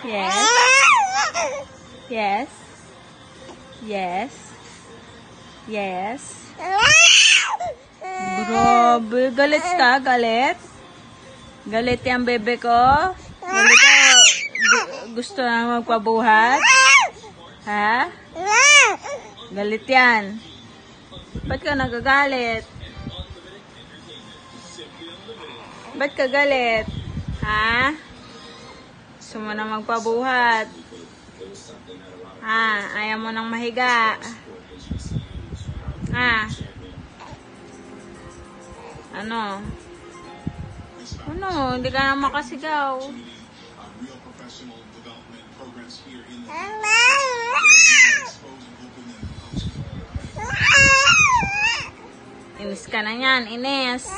Yes. Yes. Yes. Yes. Grabe. Galit ka? Galit? Galit yung bebe ko? Galit ka? Gusto na magpabuhat? Ha? Galit yan. Ba't ka nagagalit? Ba't ka galit? Ha? Gusto mo na magpabuhat? Ha? Ayaw mo nang mahiga? Ha? Ano? Ano? Hindi ka na makasigaw. Inis ka na yan, Ines.